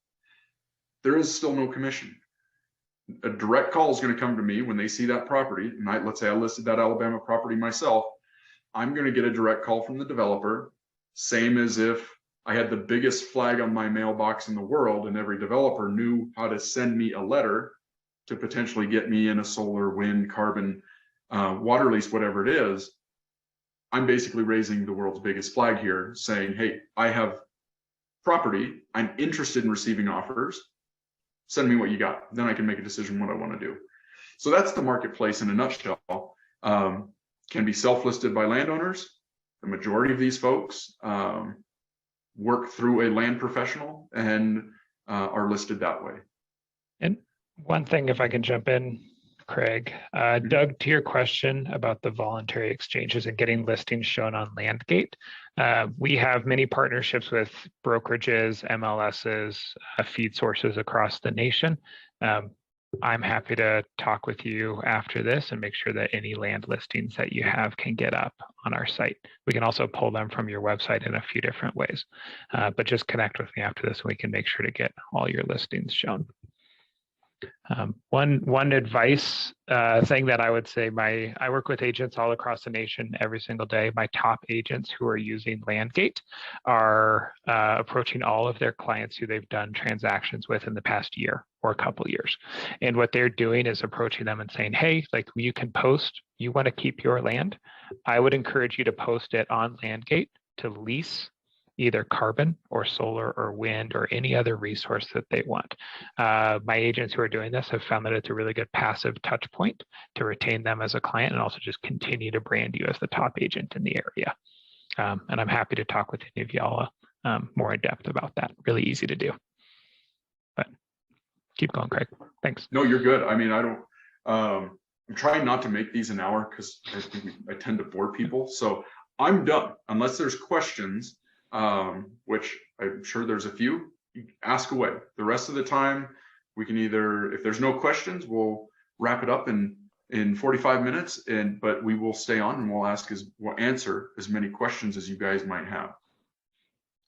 there is still no commission. A direct call is going to come to me when they see that property. And let's say I listed that Alabama property myself. I'm going to get a direct call from the developer, same as if I had the biggest flag on my mailbox in the world and every developer knew how to send me a letter to potentially get me in a solar, wind, carbon, water lease, whatever it is. I'm basically raising the world's biggest flag here saying, hey, I have property. I'm interested in receiving offers. Send me what you got. Then I can make a decision what I want to do. So that's the marketplace in a nutshell. Can be self-listed by landowners. The majority of these folks work through a land professional and are listed that way. And one thing, if I can jump in, Craig, Doug, to your question about the voluntary exchanges and getting listings shown on LandGate, we have many partnerships with brokerages, MLSs, feed sources across the nation. I'm happy to talk with you after this and make sure that any land listings that you have can get up on our site. We can also pull them from your website in a few different ways, but just connect with me after this and we can make sure to get all your listings shown. One advice thing that I would say, I work with agents all across the nation every single day. My top agents who are using LandGate are approaching all of their clients who they've done transactions with in the past year or a couple of years. And what they're doing is approaching them and saying, hey, like, you can post, you want to keep your land. I would encourage you to post it on LandGate to lease either carbon or solar or wind or any other resource that they want. My agents who are doing this have found that it's a really good passive touch point to retain them as a client and also just continue to brand you as the top agent in the area. And I'm happy to talk with any of y'all more in depth about that. Really easy to do. But keep going, Craig. Thanks. No, you're good. I mean, I'm trying not to make these an hour because I tend to bore people. So I'm done unless there's questions. Which I'm sure there's a few. You ask away. The rest of the time, we can either, if there's no questions, we'll wrap it up in 45 minutes, but we will stay on and we'll answer as many questions as you guys might have.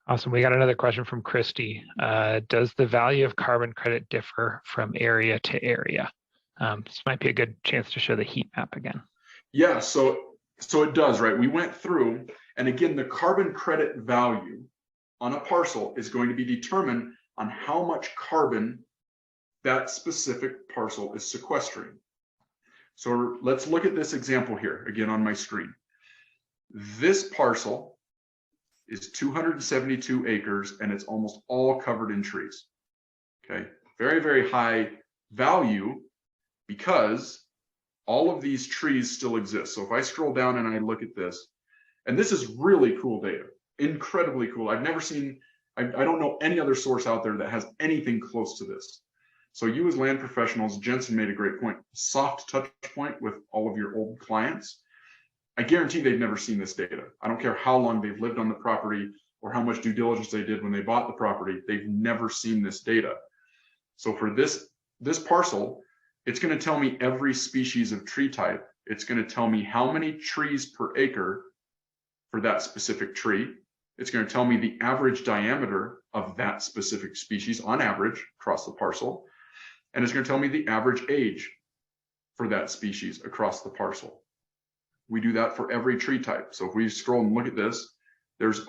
Awesome. We got another question from Christy. Does the value of carbon credit differ from area to area? This might be a good chance to show the heat map again. Yeah, so it does, right? We went through, and again, the carbon credit value on a parcel is going to be determined on how much carbon that specific parcel is sequestering. So let's look at this example here, again on my screen. This parcel is 272 acres, and it's almost all covered in trees. Okay, very, very high value because all of these trees still exist. So if I scroll down and I look at this, and this is really cool data. incredibly cool. I've never seen, I don't know any other source out there that has anything close to this. So you as land professionals, Jensen made a great point, soft touch point with all of your old clients. I guarantee they've never seen this data. I don't care how long they've lived on the property or how much due diligence they did when they bought the property. They've never seen this data. So for this parcel, it's going to tell me every species of tree type. It's going to tell me how many trees per acre for that specific tree. It's going to tell me the average diameter of that specific species on average across the parcel. And it's going to tell me the average age for that species across the parcel. We do that for every tree type. So if we scroll and look at this, there's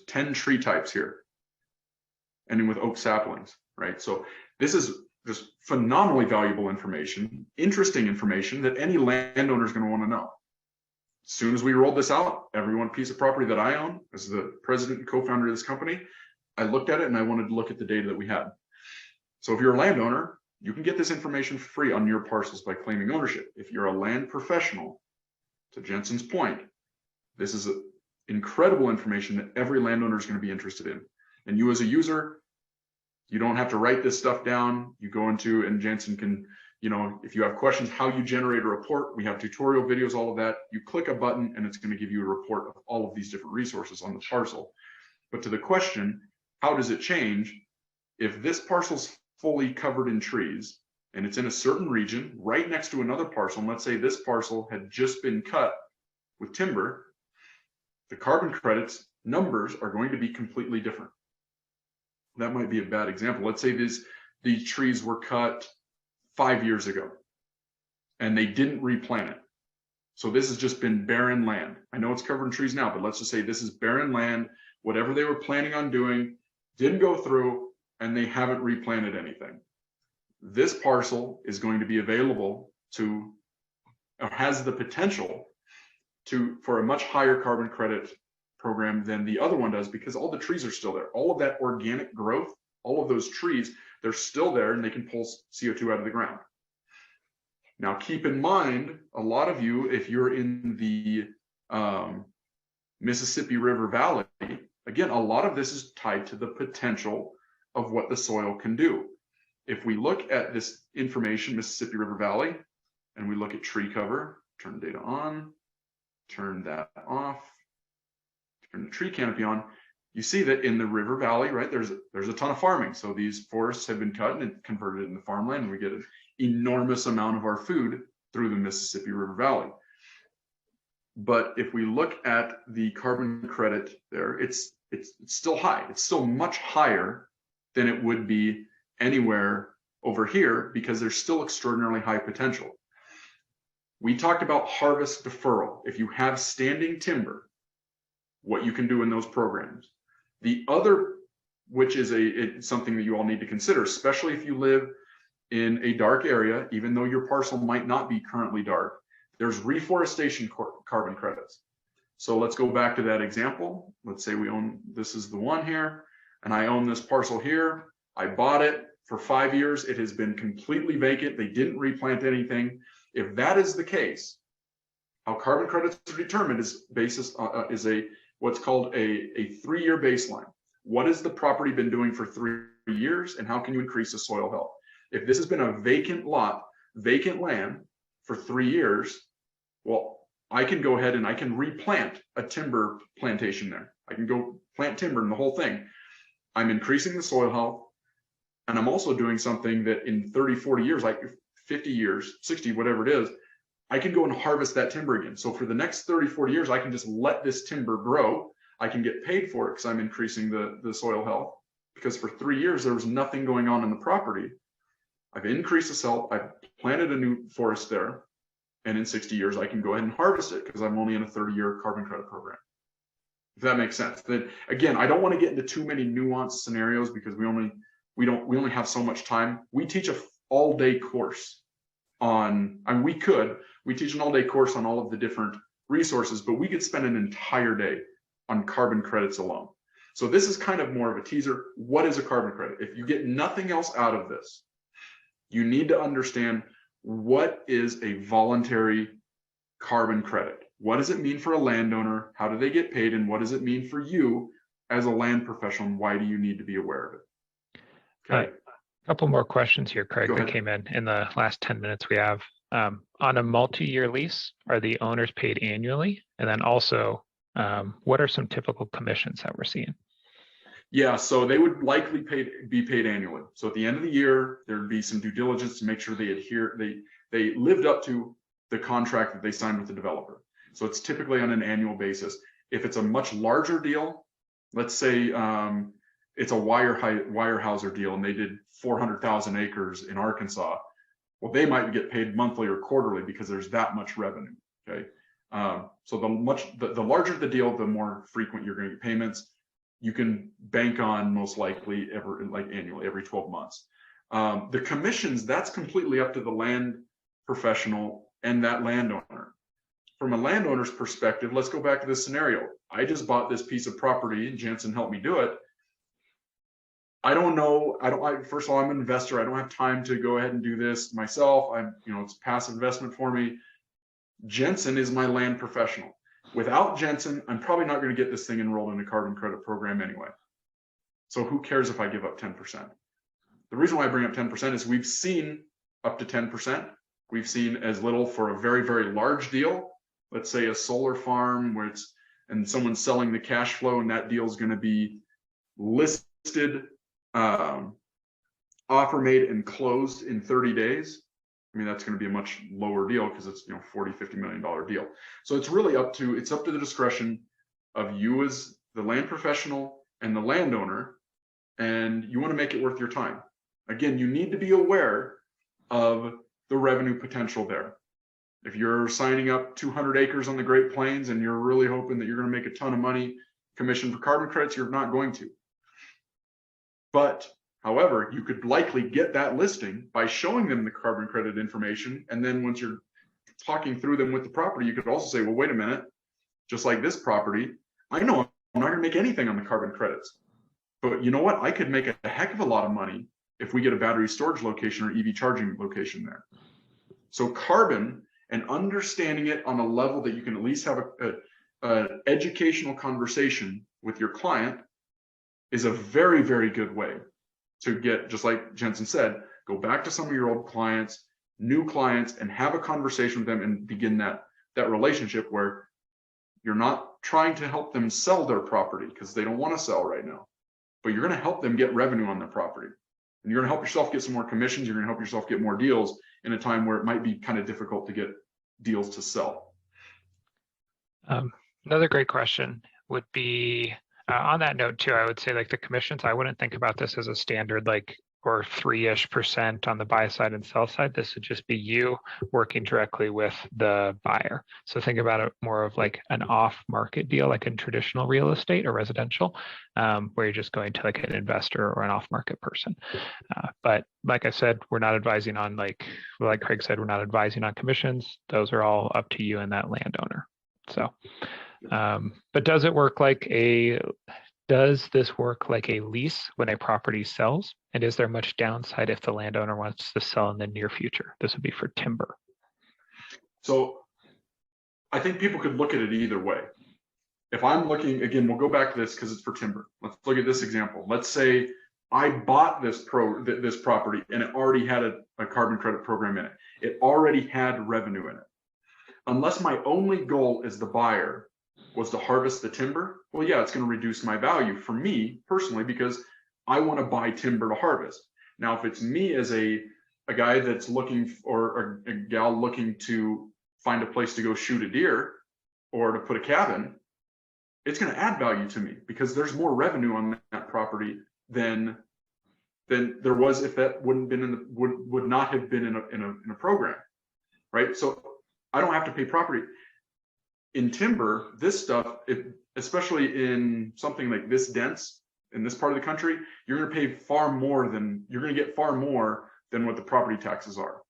10 tree types here, ending with oak saplings, right? So this is just phenomenally valuable information, interesting information that any landowner is going to want to know. As soon as we rolled this out, every one piece of property that I own, as the president and co-founder of this company, I looked at it and I wanted to look at the data that we had. So if you're a landowner, you can get this information for free on your parcels by claiming ownership. If you're a land professional, to Jensen's point, this is incredible information that every landowner is going to be interested in. And you as a user, you don't have to write this stuff down. You go into, and Jensen can, if you have questions, how you generate a report, we have tutorial videos, all of that. You click a button and it's going to give you a report of all of these different resources on the parcel. But to the question, how does it change? If this parcel's fully covered in trees and it's in a certain region right next to another parcel, and let's say this parcel had just been cut with timber, the carbon credits numbers are going to be completely different. That might be a bad example. Let's say these trees were cut 5 years ago and they didn't replant it. So this has just been barren land. I know it's covered in trees now, but let's just say this is barren land. Whatever they were planning on doing didn't go through and they haven't replanted anything. This parcel is going to be available to, or has the potential for a much higher carbon credit program than the other one does, because all the trees are still there. All of that organic growth, all of those trees, they're still there and they can pull CO2 out of the ground. Now, keep in mind, a lot of you, if you're in the Mississippi River Valley, again, a lot of this is tied to the potential of what the soil can do. If we look at this information, Mississippi River Valley, and we look at tree cover, turn data on, turn that off, turn the tree canopy on, you see that in the river valley, right, there's a ton of farming. So these forests have been cut and converted into farmland, and we get an enormous amount of our food through the Mississippi River Valley. But if we look at the carbon credit there, it's still high. It's still much higher than it would be anywhere over here, because there's still extraordinarily high potential. We talked about harvest deferral. If you have standing timber, what you can do in those programs. The other, which is something that you all need to consider, especially if you live in a dark area, even though your parcel might not be currently dark, there's reforestation carbon credits. So let's go back to that example. Let's say we own, this is the one here, and I own this parcel here. I bought it for 5 years. It has been completely vacant. They didn't replant anything. If that is the case, how carbon credits are determined is what's called a 3-year baseline. What has the property been doing for 3 years, and how can you increase the soil health? If this has been a vacant lot, vacant land for 3 years, well, I can go ahead and I can replant a timber plantation there. I can go plant timber in the whole thing. I'm increasing the soil health, and I'm also doing something that in 30, 40 years, like 50 years, 60, whatever it is, I can go and harvest that timber again. So for the next 30, 40 years, I can just let this timber grow. I can get paid for it because I'm increasing the soil health. Because for 3 years, there was nothing going on in the property. I've increased the soil, I've planted a new forest there, and in 60 years, I can go ahead and harvest it because I'm only in a 30-year carbon credit program. If that makes sense. Then again, I don't want to get into too many nuanced scenarios because we only have so much time. We teach an all-day course on, and we teach an all-day course on all of the different resources, but we could spend an entire day on carbon credits alone. So this is kind of more of a teaser. What is a carbon credit? If you get nothing else out of this, you need to understand what is a voluntary carbon credit. what does it mean for a landowner? How do they get paid? And what does it mean for you as a land professional? And why do you need to be aware of it? Okay. A couple more questions here, Craig, Go that ahead. came in the last 10 minutes we have. On a multi-year lease, are the owners paid annually? And then also, what are some typical commissions that we're seeing? Yeah, so they would likely be paid annually. So at the end of the year, there'd be some due diligence to make sure they lived up to the contract that they signed with the developer. So it's typically on an annual basis. If it's a much larger deal, let's say it's a Weyerhaeuser deal and they did 400,000 acres in Arkansas, well, they might get paid monthly or quarterly because there's that much revenue. Okay, so the larger the deal, the more frequent you're going to get payments. You can bank on most likely annually, every 12 months. The commissions, that's completely up to the land professional and that landowner. From a landowner's perspective, let's go back to this scenario. I just bought this piece of property and Jensen helped me do it. I don't know. First of all, I'm an investor. I don't have time to go ahead and do this myself. It's passive investment for me. Jensen is my land professional. Without Jensen, I'm probably not going to get this thing enrolled in a carbon credit program anyway. So who cares if I give up 10%? The reason why I bring up 10% is we've seen up to 10%. We've seen as little for a very, very large deal. Let's say a solar farm and someone's selling the cash flow and that deal is going to be listed, offer made and closed in 30 days. I mean, that's going to be a much lower deal because it's $40-50 million deal. So it's really up to the discretion of you as the land professional and the landowner, and you want to make it worth your time. Again, you need to be aware of the revenue potential there. If you're signing up 200 acres on the Great Plains and you're really hoping that you're going to make a ton of money commission for carbon credits, you're not going to. But however, you could likely get that listing by showing them the carbon credit information. And then once you're talking through them with the property, you could also say, well, wait a minute, just like this property, I know I'm not going to make anything on the carbon credits. But you know what? I could make a heck of a lot of money if we get a battery storage location or EV charging location there. So carbon and understanding it on a level that you can at least have an educational conversation with your client is a very, very good way to get, just like Jensen said, go back to some of your old clients, new clients, and have a conversation with them and begin that relationship where you're not trying to help them sell their property because they don't want to sell right now, but you're going to help them get revenue on their property. And you're going to help yourself get some more commissions. You're going to help yourself get more deals in a time where it might be kind of difficult to get deals to sell. Another great question would be, on that note too, I would say like the commissions, I wouldn't think about this as a standard or 3-ish% on the buy side and sell side. This would just be you working directly with the buyer. So think about it more of like an off-market deal, like in traditional real estate or residential, where you're just going to like an investor or an off-market person. But like I said, we're not advising on like Craig said, we're not advising on commissions. Those are all up to you and that landowner. So, but does this work like a lease when a property sells? And is there much downside if the landowner wants to sell in the near future? This would be for timber. So I think people could look at it either way. If I'm looking, again, we'll go back to this because it's for timber. Let's look at this example. Let's say I bought this property and it already had a carbon credit program in it. It already had revenue in it. Unless my only goal as the buyer was to harvest the timber, well, yeah, it's going to reduce my value for me personally because I want to buy timber to harvest. Now, if it's me as a guy that's looking or a gal looking to find a place to go shoot a deer or to put a cabin, it's going to add value to me because there's more revenue on that property than there was if that would not have been in a program, right? So I don't have to pay property. In timber, this stuff, especially in something like this dense in this part of the country, you're going to pay you're going to get far more than what the property taxes are.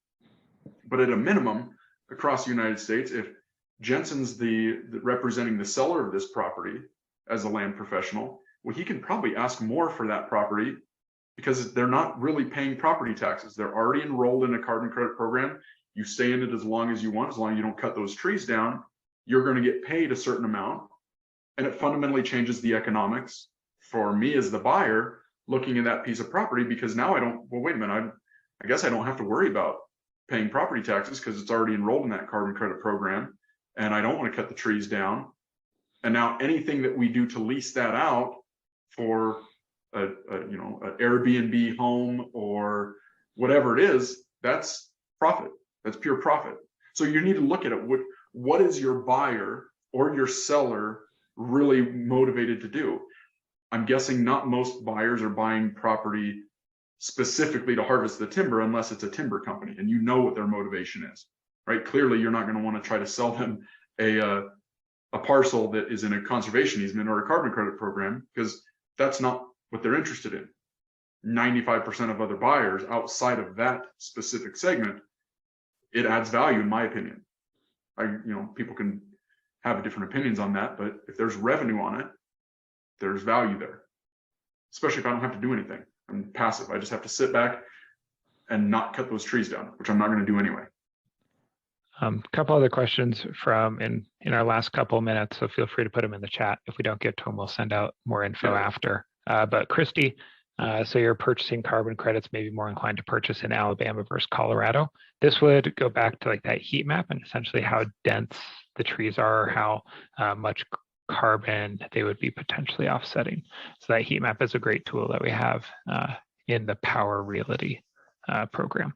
But at a minimum, across the United States, if Jensen's the representing the seller of this property as a land professional, well, he can probably ask more for that property because they're not really paying property taxes. They're already enrolled in a carbon credit program. You stay in it as long as you want, as long as you don't cut those trees down. you're going to get paid a certain amount, and it fundamentally changes the economics for me as the buyer looking at that piece of property, because now I don't, well, wait a minute, I guess I don't have to worry about paying property taxes because it's already enrolled in that carbon credit program, and I don't want to cut the trees down. And now anything that we do to lease that out for an Airbnb home or whatever it is, that's profit. That's pure profit. So you need to look at it. What is your buyer or your seller really motivated to do? I'm guessing not most buyers are buying property specifically to harvest the timber unless it's a timber company and you know what their motivation is, right? Clearly, you're not going to want to try to sell them a parcel that is in a conservation easement or a carbon credit program, because that's not what they're interested in. 95% of other buyers outside of that specific segment, it adds value, in my opinion. People can have different opinions on that, but if there's revenue on it, there's value there. Especially if I don't have to do anything. I'm passive. I just have to sit back and not cut those trees down, which I'm not going to do anyway. A couple other questions from in our last couple of minutes, so feel free to put them in the chat. If we don't get to them, we'll send out more info after. But Christy, so you're purchasing carbon credits, maybe more inclined to purchase in Alabama versus Colorado. This would go back to like that heat map and essentially how dense the trees are, how much carbon they would be potentially offsetting. So that heat map is a great tool that we have in the Power Realty program.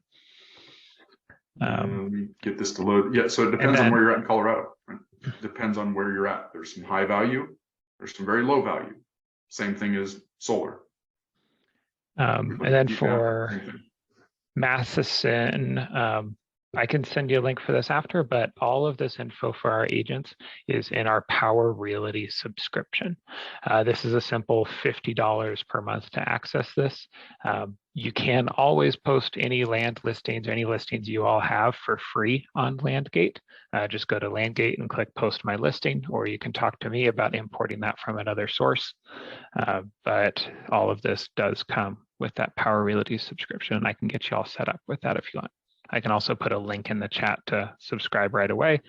Let me get this to load. Yeah, so it depends on where you're at in Colorado. Right? It depends on where you're at. There's some high value, there's some very low value. Same thing as solar. And then for Matheson, I can send you a link for this after, but all of this info for our agents is in our Power Realty subscription. This is a simple $50 per month to access this. You can always post any land listings or any listings you all have for free on LandGate. Just go to LandGate and click post my listing, or you can talk to me about importing that from another source. But all of this does come with that Power Realty subscription, and I can get you all set up with that if you want. I can also put a link in the chat to subscribe right away.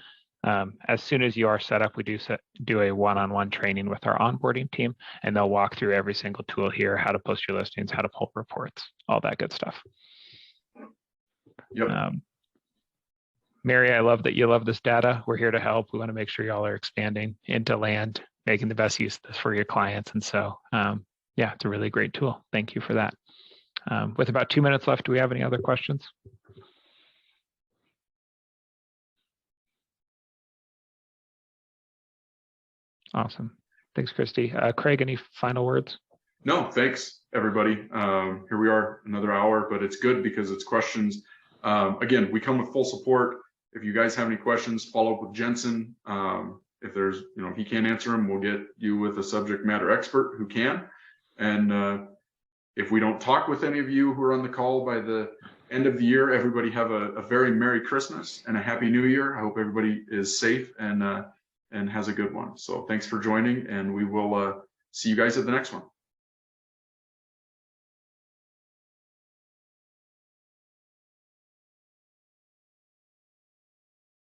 As soon as you are set up, we do a one-on-one training with our onboarding team, and they'll walk through every single tool here, how to post your listings, how to pull reports, all that good stuff. Yep. Mary, I love that you love this data. We're here to help. We want to make sure y'all are expanding into land, making the best use of this for your clients. And so, yeah, it's a really great tool. Thank you for that. With about 2 minutes left, do we have any other questions? Awesome. Thanks, Christy. Craig, any final words? No, thanks, everybody. Here we are, another hour, but it's good because it's questions. Again, we come with full support. If you guys have any questions, follow up with Jensen. If there's, if he can't answer them, we'll get you with a subject matter expert who can. And if we don't talk with any of you who are on the call by the end of the year, everybody have a very Merry Christmas and a Happy New Year. I hope everybody is safe and has a good one. So thanks for joining, and we will see you guys at the next one.